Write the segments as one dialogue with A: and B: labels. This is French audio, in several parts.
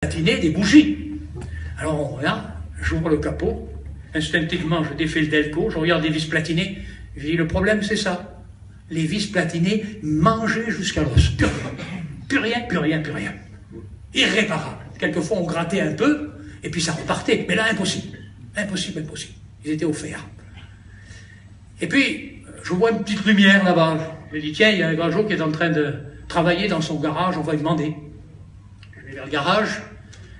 A: platiner des bougies. Alors on regarde, j'ouvre le capot, instinctivement je défais le delco, je regarde les vis platinées, je dis le problème c'est ça. Les vis platinées mangeaient jusqu'à l'os, plus rien, plus rien, plus rien, plus rien. Irréparable. Quelquefois on grattait un peu, et puis ça repartait. Mais là, impossible. Impossible, impossible. Ils étaient offerts. Et puis, je vois une petite lumière là-bas. Je dis, tiens, il y a un gageot qui est en train de travailler dans son garage, on va lui demander. Je vais vers le garage,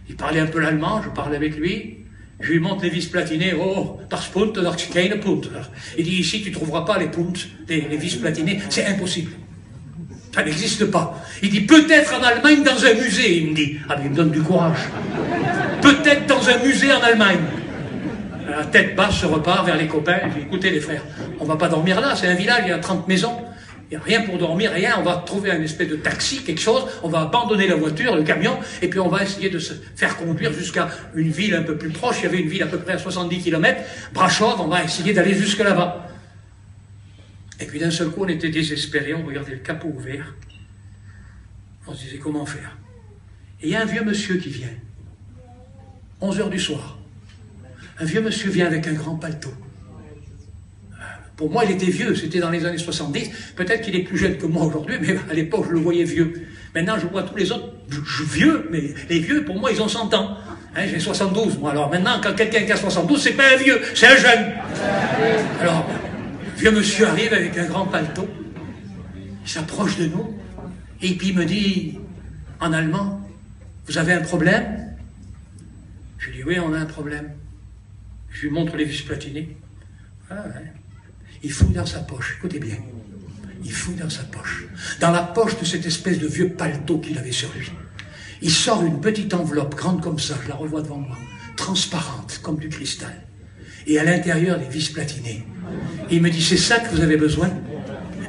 A: il parlait un peu l'allemand, je parle avec lui, je lui montre les vis platinées, oh, das Punt, das keine Punt. Il dit, ici, tu ne trouveras pas les Punt, les vis platinées, c'est impossible. Ça n'existe pas. Il dit, peut-être en Allemagne dans un musée, il me dit. Ah, mais il me donne du courage. Peut-être dans un musée en Allemagne. La tête basse, je repars vers les copains. Je dis, écoutez les frères, on ne va pas dormir là, c'est un village, il y a 30 maisons. Il n'y a rien pour dormir, rien. On va trouver un espèce de taxi, quelque chose. On va abandonner la voiture, le camion, et puis on va essayer de se faire conduire jusqu'à une ville un peu plus proche. Il y avait une ville à peu près à 70 km. Brasov, on va essayer d'aller jusque là-bas. Et puis d'un seul coup, on était désespérés. On regardait le capot ouvert. On se disait, comment faire? Et il y a un vieux monsieur qui vient. 11 h du soir. Un vieux monsieur vient avec un grand paletot. Pour moi, il était vieux, c'était dans les années 70. Peut-être qu'il est plus jeune que moi aujourd'hui, mais à l'époque, je le voyais vieux. Maintenant, je vois tous les autres vieux, mais les vieux, pour moi, ils ont 100 ans. Hein, j'ai 72, moi. Alors maintenant, quand quelqu'un qui a 72, c'est pas un vieux, c'est un jeune. Alors, le vieux monsieur arrive avec un grand paletot. Il s'approche de nous, et puis il me dit, en allemand, vous avez un problème? Je lui dis, oui, on a un problème. Je lui montre les vis platinées. Ah, ouais. Il fouille dans sa poche, écoutez bien, il fouille dans sa poche. Dans la poche de cette espèce de vieux paletot qu'il avait sur lui, il sort une petite enveloppe grande comme ça, je la revois devant moi, transparente comme du cristal. Et à l'intérieur, les vis platinées. Et il me dit, c'est ça que vous avez besoin?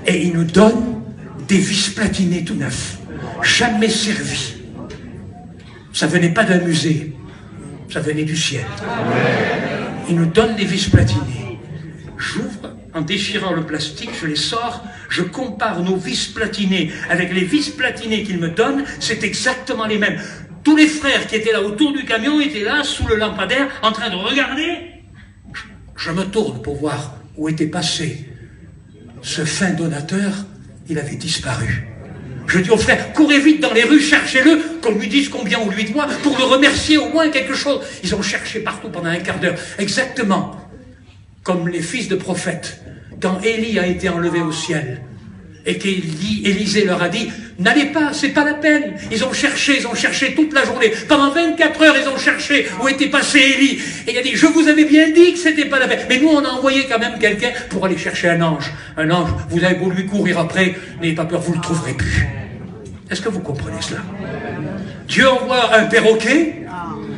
A: Et il nous donne des vis platinées tout neufs, jamais servis. Ça venait pas d'un musée, ça venait du ciel. Il nous donne des vis platinées. J'ouvre, en déchirant le plastique, je les sors, je compare nos vis platinées avec les vis platinées qu'il me donne, c'est exactement les mêmes. Tous les frères qui étaient là autour du camion étaient là, sous le lampadaire, en train de regarder. Je me tourne pour voir où était passé ce fin donateur, il avait disparu. Je dis aux frères, courez vite dans les rues, cherchez-le, qu'on lui dise combien on lui doit, pour le remercier au moins quelque chose. Ils ont cherché partout pendant un quart d'heure, exactement comme les fils de prophètes, quand Élie a été enlevé au ciel, et qu'Élisée leur a dit, n'allez pas, c'est pas la peine. Ils ont cherché toute la journée. Pendant 24 heures, ils ont cherché où était passé Élie. Et il a dit, je vous avais bien dit que c'était pas la peine. Mais nous, on a envoyé quand même quelqu'un pour aller chercher un ange. Un ange, vous avez beau lui courir après, n'ayez pas peur, vous le trouverez plus. Est-ce que vous comprenez cela? Dieu envoie un perroquet,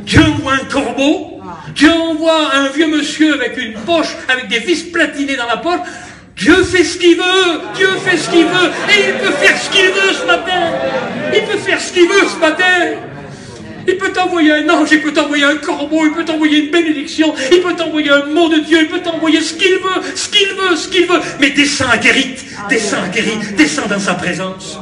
A: Dieu envoie un corbeau, Dieu envoie un vieux monsieur avec une poche, avec des vis platinées dans la poche. Dieu fait ce qu'il veut, Dieu fait ce qu'il veut, et il peut faire ce qu'il veut ce matin. Il peut faire ce qu'il veut ce matin. Il peut t'envoyer un ange, il peut t'envoyer un corbeau, il peut t'envoyer une bénédiction, il peut t'envoyer un mot de Dieu, il peut t'envoyer ce qu'il veut, ce qu'il veut, ce qu'il veut. Mais descends à Guérite, descends dans sa présence.